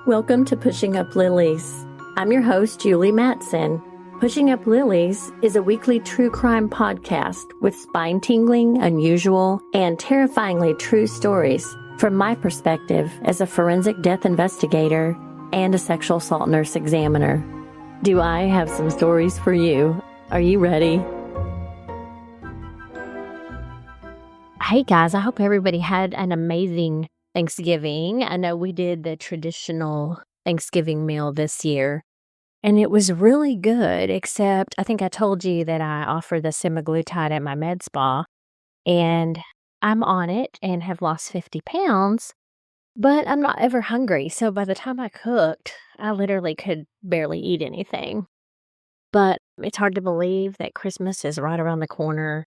Welcome to Pushing Up Lilies. I'm your host, Julie Mattson. Pushing Up Lilies is a weekly true crime podcast with spine-tingling, unusual, and terrifyingly true stories from my perspective as a forensic death investigator and a sexual assault nurse examiner. Do I have some stories for you? Are you ready? Hey guys, I hope everybody had an amazing Thanksgiving. I know we did the traditional Thanksgiving meal this year, and it was really good, except I think I told you that I offer the semaglutide at my med spa, and I'm on it and have lost 50 pounds, but I'm not ever hungry. So by the time I cooked, I literally could barely eat anything. But it's hard to believe that Christmas is right around the corner.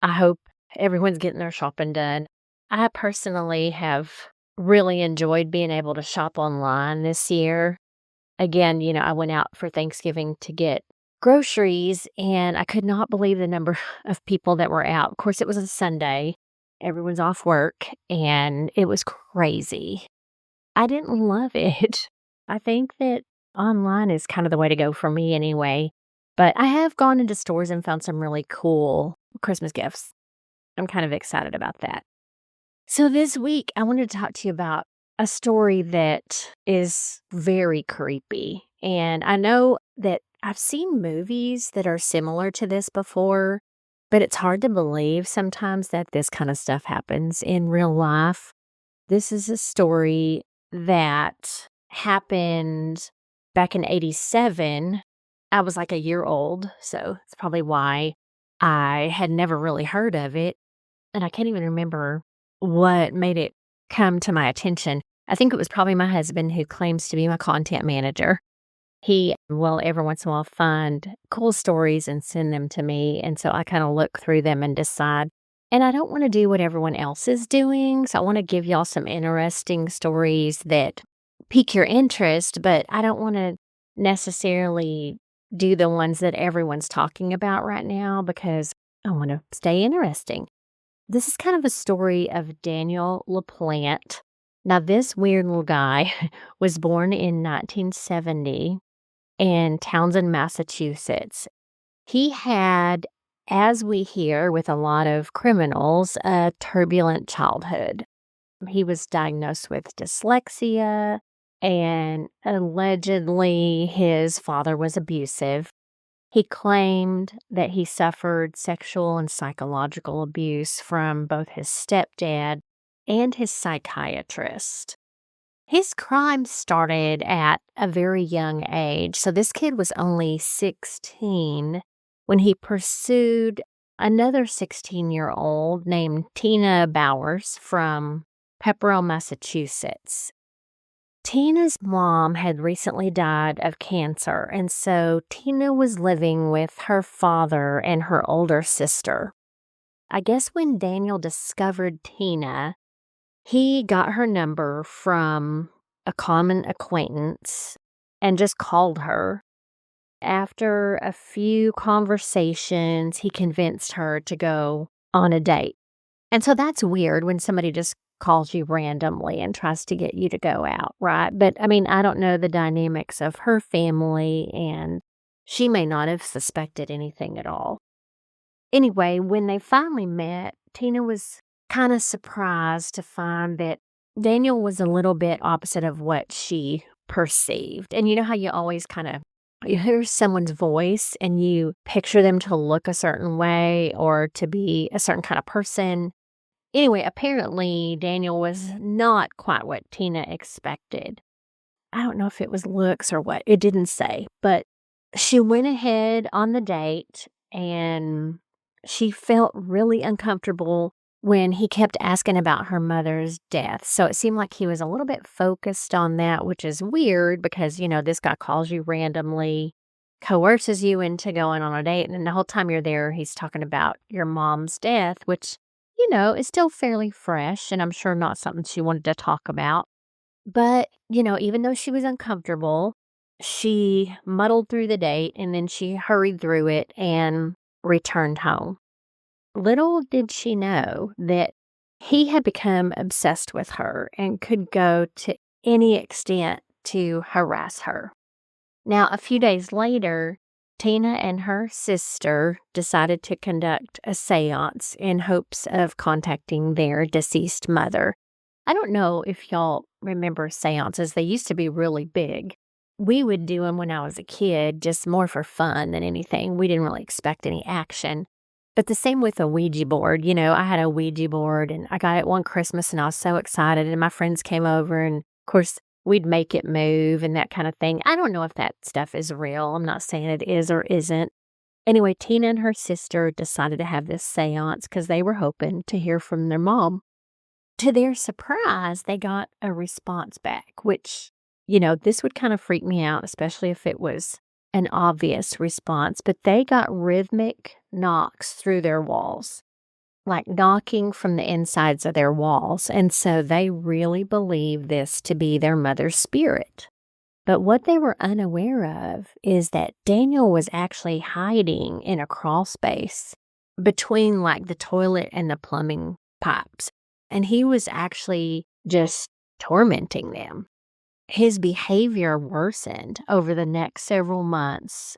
I hope everyone's getting their shopping done. I personally have really enjoyed being able to shop online this year. Again, I went out for Thanksgiving to get groceries, and I could not believe the number of people that were out. Of course, it was a Sunday. Everyone's off work, and it was crazy. I didn't love it. I think that online is kind of the way to go for me anyway. But I have gone into stores and found some really cool Christmas gifts. I'm kind of excited about that. So this week, I wanted to talk to you about a story that is very creepy. And I know that I've seen movies that are similar to this before, but it's hard to believe sometimes that this kind of stuff happens in real life. This is a story that happened back in 87. I was like a year old, so it's probably why I had never really heard of it. And I can't even remember what made it come to my attention. I think it was probably my husband, who claims to be my content manager. He will every once in a while find cool stories and send them to me. And so I kind of look through them and decide. And I don't want to do what everyone else is doing. So I want to give y'all some interesting stories that pique your interest, but I don't want to necessarily do the ones that everyone's talking about right now because I want to stay interesting. This is kind of a story of Daniel LaPlante. Now, this weird little guy was born in 1970 in Townsend, Massachusetts. He had, as we hear with a lot of criminals, a turbulent childhood. He was diagnosed with dyslexia, and allegedly his father was abusive. He claimed that he suffered sexual and psychological abuse from both his stepdad and his psychiatrist. His crimes started at a very young age. So this kid was only 16 when he pursued another 16-year-old named Tina Bowers from Pepperell, Massachusetts. Tina's mom had recently died of cancer, and so Tina was living with her father and her older sister. I guess when Daniel discovered Tina, he got her number from a common acquaintance and just called her. After a few conversations, he convinced her to go on a date. And so that's weird when somebody just calls you randomly and tries to get you to go out, right? But I mean, I don't know the dynamics of her family, and she may not have suspected anything at all. Anyway, when they finally met, Tina was kind of surprised to find that Daniel was a little bit opposite of what she perceived. And you know how you always you hear someone's voice and you picture them to look a certain way or to be a certain kind of person? Anyway, apparently Daniel was not quite what Tina expected. I don't know if it was looks or what. It didn't say. But she went ahead on the date, and she felt really uncomfortable when he kept asking about her mother's death. So it seemed like he was a little bit focused on that, which is weird because, this guy calls you randomly, coerces you into going on a date, and then the whole time you're there, he's talking about your mom's death, which is still fairly fresh, and I'm sure not something she wanted to talk about. But, even though she was uncomfortable, she muddled through the date, and then she hurried through it and returned home. Little did she know that he had become obsessed with her and could go to any extent to harass her. Now, a few days later, Tina and her sister decided to conduct a seance in hopes of contacting their deceased mother. I don't know if y'all remember seances. They used to be really big. We would do them when I was a kid, just more for fun than anything. We didn't really expect any action. But the same with a Ouija board. I had a Ouija board and I got it one Christmas and I was so excited. And my friends came over and, of course, we'd make it move and that kind of thing. I don't know if that stuff is real. I'm not saying it is or isn't. Anyway, Tina and her sister decided to have this seance because they were hoping to hear from their mom. To their surprise, they got a response back, which, this would kind of freak me out, especially if it was an obvious response. But they got rhythmic knocks through their walls, like knocking from the insides of their walls. And so they really believed this to be their mother's spirit. But what they were unaware of is that Daniel was actually hiding in a crawl space between like the toilet and the plumbing pipes. And he was actually just tormenting them. His behavior worsened over the next several months.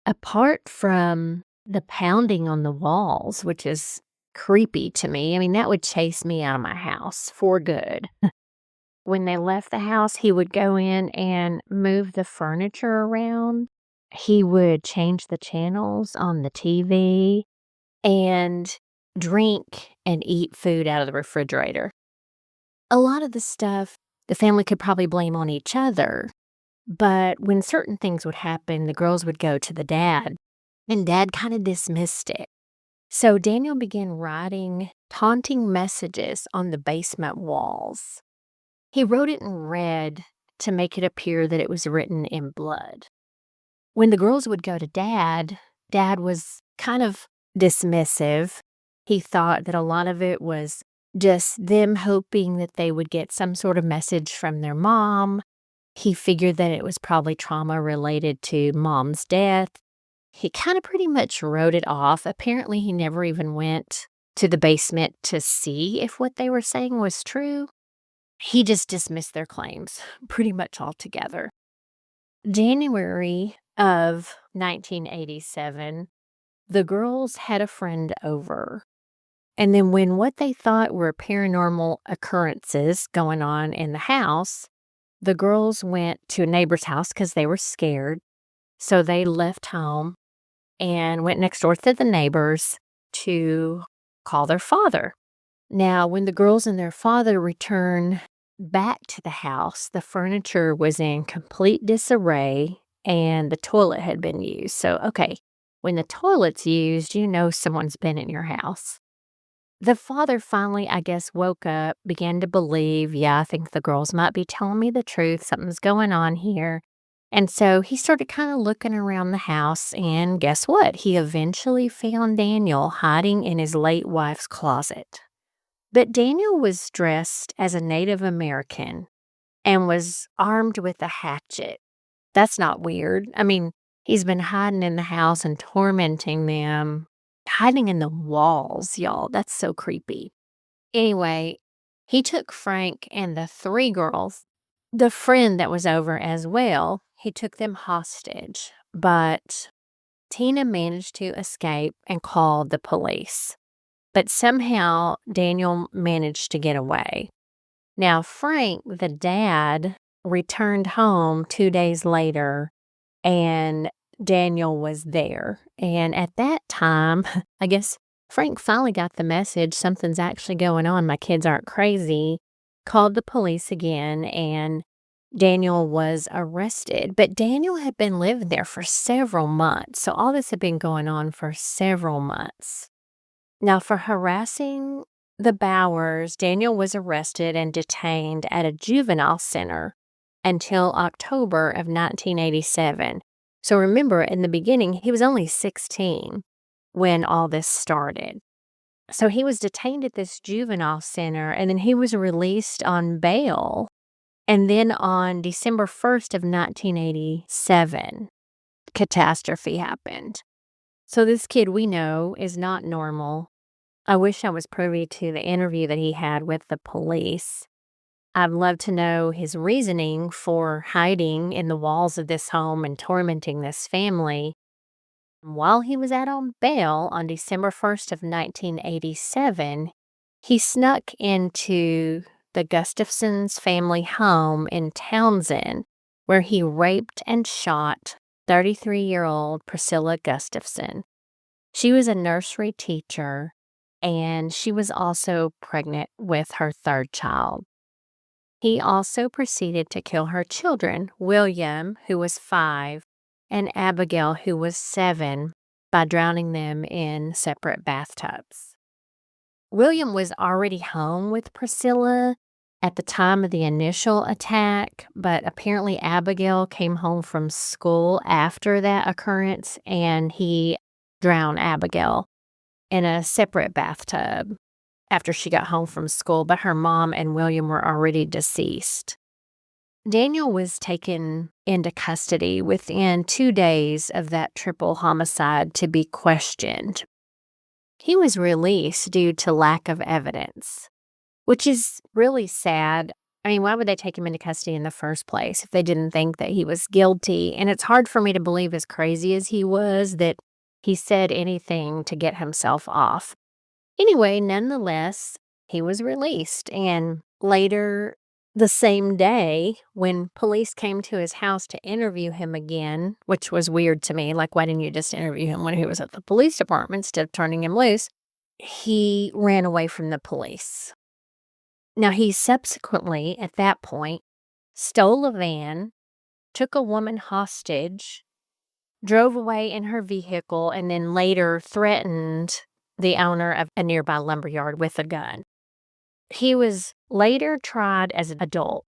Apart from the pounding on the walls, which is creepy to me. I mean, that would chase me out of my house for good. When they left the house, he would go in and move the furniture around. He would change the channels on the TV and drink and eat food out of the refrigerator. A lot of the stuff the family could probably blame on each other, but when certain things would happen, the girls would go to the dad, and Dad kind of dismissed it. So Daniel began writing taunting messages on the basement walls. He wrote it in red to make it appear that it was written in blood. When the girls would go to Dad, Dad was kind of dismissive. He thought that a lot of it was just them hoping that they would get some sort of message from their mom. He figured that it was probably trauma related to Mom's death. He kind of pretty much wrote it off. Apparently, he never even went to the basement to see if what they were saying was true. He just dismissed their claims pretty much altogether. January of 1987, the girls had a friend over. And then when what they thought were paranormal occurrences going on in the house, the girls went to a neighbor's house because they were scared. So they left home and went next door to the neighbors to call their father. Now, when the girls and their father returned back to the house, the furniture was in complete disarray and the toilet had been used. So, okay, when the toilet's used, someone's been in your house. The father finally, I guess, woke up, began to believe, I think the girls might be telling me the truth. Something's going on here. And so he started kind of looking around the house, and guess what? He eventually found Daniel hiding in his late wife's closet. But Daniel was dressed as a Native American and was armed with a hatchet. That's not weird. I mean, he's been hiding in the house and tormenting them, hiding in the walls, y'all. That's so creepy. Anyway, he took Frank and the three girls, the friend that was over as well, he took them hostage. But Tina managed to escape and called the police. But somehow Daniel managed to get away. Now, Frank, the dad, returned home 2 days later, and Daniel was there. And at that time, I guess Frank finally got the message, something's actually going on. My kids aren't crazy. Called the police again, and Daniel was arrested. But Daniel had been living there for several months. So all this had been going on for several months. Now, for harassing the Bowers, Daniel was arrested and detained at a juvenile center until October of 1987. So remember, in the beginning, he was only 16 when all this started. So he was detained at this juvenile center, and then he was released on bail. And then on December 1st of 1987, catastrophe happened. So this kid we know is not normal. I wish I was privy to the interview that he had with the police. I'd love to know his reasoning for hiding in the walls of this home and tormenting this family. While he was out on bail on December 1st of 1987, he snuck into the Gustafsons' family home in Townsend, where he raped and shot 33-year-old Priscilla Gustafson. She was a nursery teacher, and she was also pregnant with her third child. He also proceeded to kill her children, William, who was 5, and Abigail, who was 7, by drowning them in separate bathtubs. William was already home with Priscilla at the time of the initial attack, but apparently Abigail came home from school after that occurrence, and he drowned Abigail in a separate bathtub after she got home from school, but her mom and William were already deceased. Daniel was taken into custody within 2 days of that triple homicide to be questioned. He was released due to lack of evidence, which is really sad. I mean, why would they take him into custody in the first place if they didn't think that he was guilty? And it's hard for me to believe, as crazy as he was, that he said anything to get himself off. Anyway, nonetheless, he was released, and later the same day, when police came to his house to interview him again, which was weird to me, like, why didn't you just interview him when he was at the police department instead of turning him loose? He ran away from the police. Now, he subsequently, at that point, stole a van, took a woman hostage, drove away in her vehicle, and then later threatened the owner of a nearby lumberyard with a gun. He was later tried as an adult,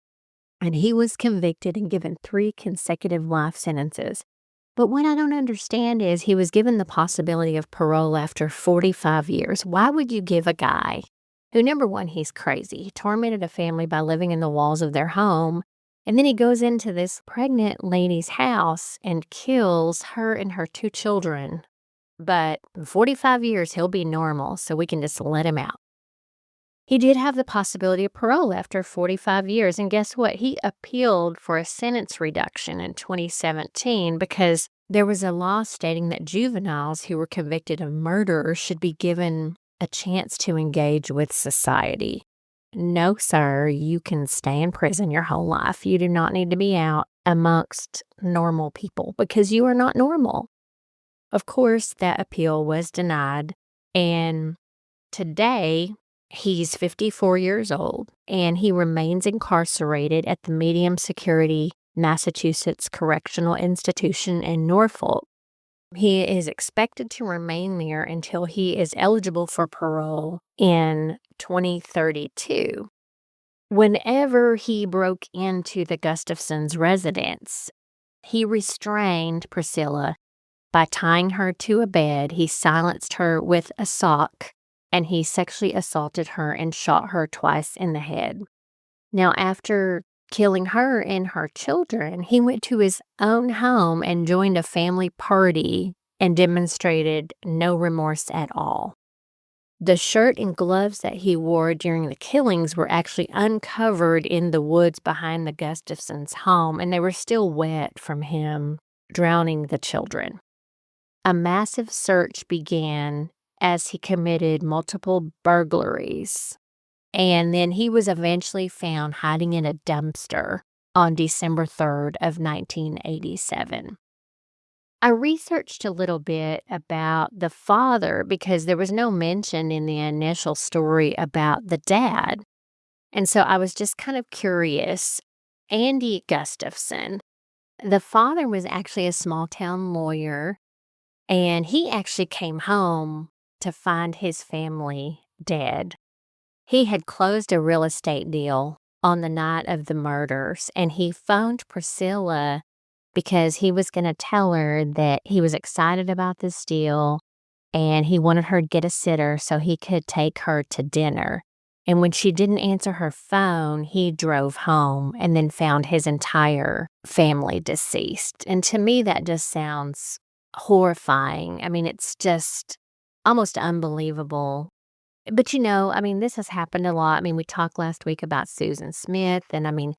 and he was convicted and given 3 consecutive life sentences. But what I don't understand is he was given the possibility of parole after 45 years. Why would you give a guy who, number one, he's crazy. He tormented a family by living in the walls of their home, and then he goes into this pregnant lady's house and kills her and her 2 children. But in 45 years, he'll be normal, so we can just let him out. He did have the possibility of parole after 45 years, and guess what? He appealed for a sentence reduction in 2017 because there was a law stating that juveniles who were convicted of murder should be given a chance to engage with society. No, sir, you can stay in prison your whole life. You do not need to be out amongst normal people because you are not normal. Of course, that appeal was denied, and today he's 54 years old, and he remains incarcerated at the medium security Massachusetts Correctional Institution in Norfolk. He is expected to remain there until he is eligible for parole in 2032. Whenever he broke into the Gustafsons' residence, he restrained Priscilla by tying her to a bed. He silenced her with a sock, and he sexually assaulted her and shot her twice in the head. Now, after killing her and her children, he went to his own home and joined a family party and demonstrated no remorse at all. The shirt and gloves that he wore during the killings were actually uncovered in the woods behind the Gustafsons' home, and they were still wet from him drowning the children. A massive search began as he committed multiple burglaries, and then he was eventually found hiding in a dumpster on December 3rd of 1987. I researched a little bit about the father because there was no mention in the initial story about the dad, and so I was just kind of curious. Andy Gustafson, the father, was actually a small-town lawyer, and he actually came home to find his family dead. He had closed a real estate deal on the night of the murders, and he phoned Priscilla because he was going to tell her that he was excited about this deal and he wanted her to get a sitter so he could take her to dinner. And when she didn't answer her phone, he drove home and then found his entire family deceased. And to me, that just sounds horrifying. I mean, it's just almost unbelievable But, I mean, this has happened a lot. I mean, we talked last week about Susan Smith, and I mean,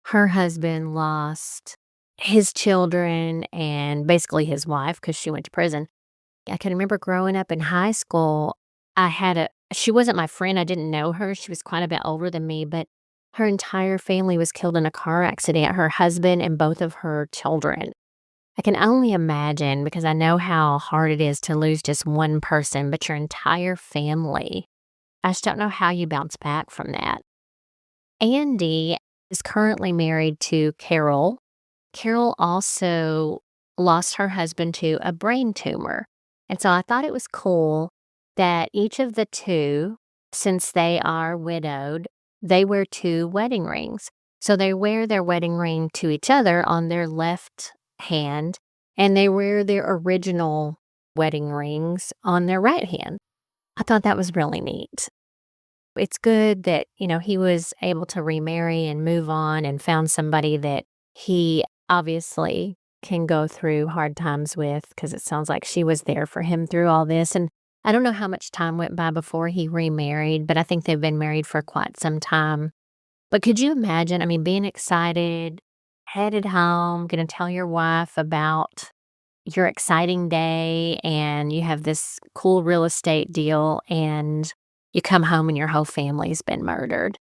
her husband lost his children and basically his wife because she went to prison. I can remember growing up in high school, she wasn't my friend, I didn't know her, she was quite a bit older than me, but her entire family was killed in a car accident, her husband and both of her children. I can only imagine because I know how hard it is to lose just one person, but your entire family. I just don't know how you bounce back from that. Andy is currently married to Carol. Carol also lost her husband to a brain tumor. And so I thought it was cool that each of the two, since they are widowed, they wear two wedding rings. So they wear their wedding ring to each other on their left hand, and they wear their original wedding rings on their right hand. I thought that was really neat. It's good that, he was able to remarry and move on and found somebody that he obviously can go through hard times with because it sounds like she was there for him through all this. And I don't know how much time went by before he remarried, but I think they've been married for quite some time. But could you imagine, I mean, being excited, headed home, going to tell your wife about your exciting day and you have this cool real estate deal and you come home and your whole family's been murdered.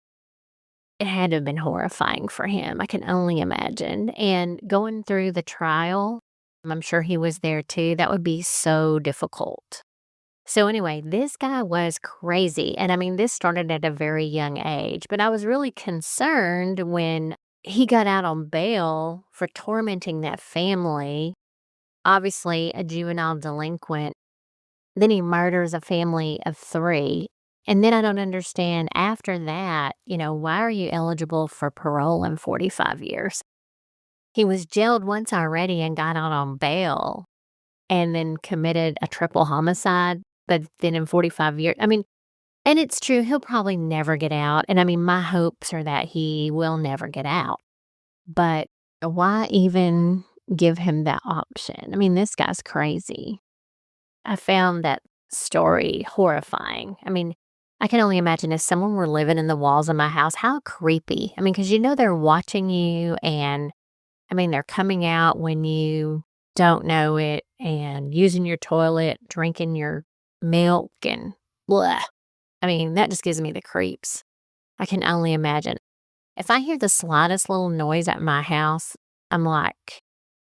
It had to have been horrifying for him, I can only imagine, and going through the trial, I'm sure he was there too, that would be so difficult. So anyway, this guy was crazy, and I mean, this started at a very young age, but I was really concerned when he got out on bail for tormenting that family, obviously a juvenile delinquent. Then he murders a family of 3, and then I don't understand after that, why are you eligible for parole in 45 years? He was jailed once already and got out on bail and then committed a triple homicide, but then in 45 years I mean, and it's true, he'll probably never get out, and I mean, my hopes are that he will never get out, but why even give him that option? I mean, this guy's crazy. I found that story horrifying. I mean, I can only imagine if someone were living in the walls of my house, how creepy. I mean, because they're watching you and I mean, they're coming out when you don't know it and using your toilet, drinking your milk, and blah. I mean, that just gives me the creeps. I can only imagine. If I hear the slightest little noise at my house, I'm like,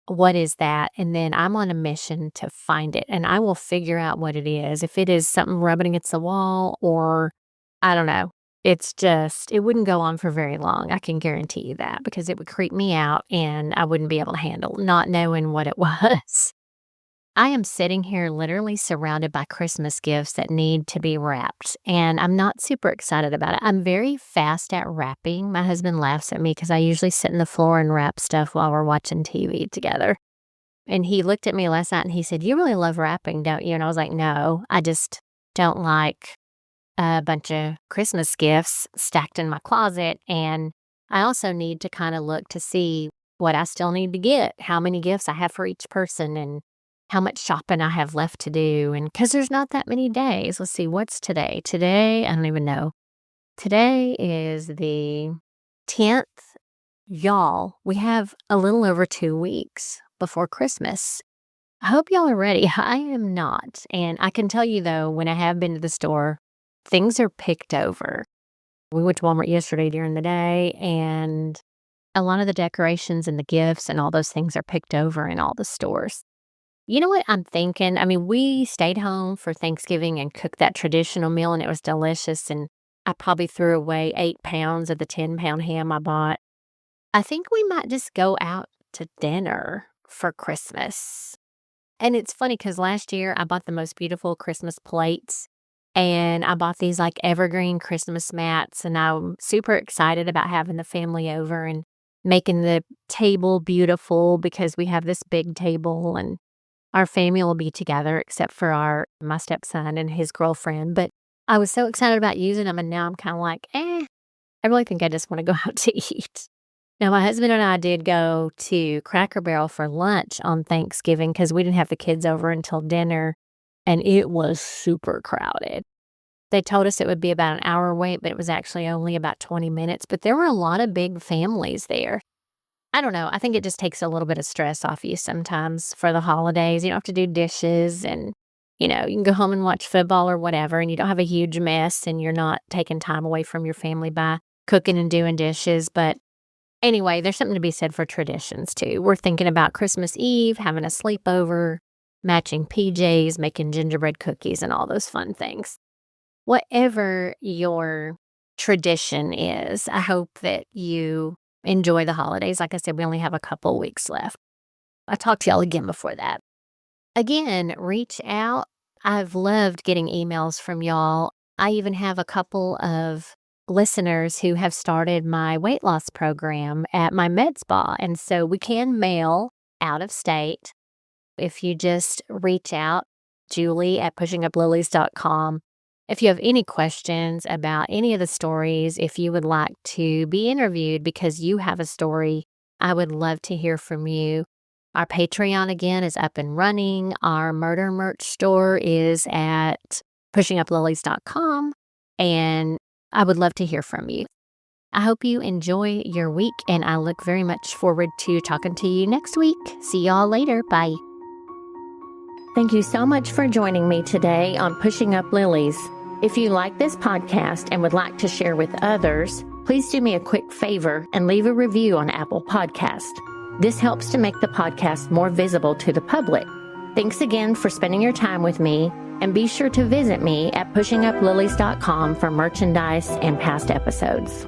what is that? And then I'm on a mission to find it and I will figure out what it is. If it is something rubbing against the wall or I don't know. It wouldn't go on for very long. I can guarantee you that because it would creep me out and I wouldn't be able to handle not knowing what it was. I am sitting here literally surrounded by Christmas gifts that need to be wrapped, and I'm not super excited about it. I'm very fast at wrapping. My husband laughs at me because I usually sit on the floor and wrap stuff while we're watching TV together. And he looked at me last night and he said, "You really love wrapping, don't you?" And I was like, "No, I just don't like a bunch of Christmas gifts stacked in my closet." And I also need to kind of look to see what I still need to get, how many gifts I have for each person, and how much shopping I have left to do. And because there's not that many days. Let's see, what's today? Today, I don't even know. Today is the 10th. Y'all, we have a little over 2 weeks before Christmas. I hope y'all are ready. I am not. And I can tell you though, when I have been to the store, things are picked over. We went to Walmart yesterday during the day, and a lot of the decorations and the gifts and all those things are picked over in all the stores. You know what I'm thinking? I mean, we stayed home for Thanksgiving and cooked that traditional meal, and it was delicious, and I probably threw away 8 pounds of the 10-pound ham I bought. I think we might just go out to dinner for Christmas. And it's funny because last year I bought the most beautiful Christmas plates and I bought these like evergreen Christmas mats. And I'm super excited about having the family over and making the table beautiful because we have this big table and our family will be together except for my stepson and his girlfriend. But I was so excited about using them. And now I'm kind of like, I really think I just want to go out to eat. Now, my husband and I did go to Cracker Barrel for lunch on Thanksgiving because we didn't have the kids over until dinner, and it was super crowded. They told us it would be about an hour wait, but it was actually only about 20 minutes. But there were a lot of big families there. I don't know. I think it just takes a little bit of stress off you sometimes for the holidays. You don't have to do dishes and, you can go home and watch football or whatever, and you don't have a huge mess and you're not taking time away from your family by cooking and doing dishes. But anyway, there's something to be said for traditions too. We're thinking about Christmas Eve, having a sleepover, matching PJs, making gingerbread cookies, and all those fun things. Whatever your tradition is, I hope that you enjoy the holidays. Like I said, we only have a couple weeks left. I'll talk to y'all again before that. Again, reach out. I've loved getting emails from y'all. I even have a couple of listeners who have started my weight loss program at my med spa. And so we can mail out of state. If you just reach out, Julie at pushinguplilies.com. If you have any questions about any of the stories, if you would like to be interviewed because you have a story, I would love to hear from you. Our Patreon, again, is up and running. Our murder merch store is at pushinguplilies.com, and I would love to hear from you. I hope you enjoy your week, and I look very much forward to talking to you next week. See y'all later. Bye. Thank you so much for joining me today on Pushing Up Lilies. If you like this podcast and would like to share with others, please do me a quick favor and leave a review on Apple Podcast. This helps to make the podcast more visible to the public. Thanks again for spending your time with me, and be sure to visit me at pushinguplilies.com for merchandise and past episodes.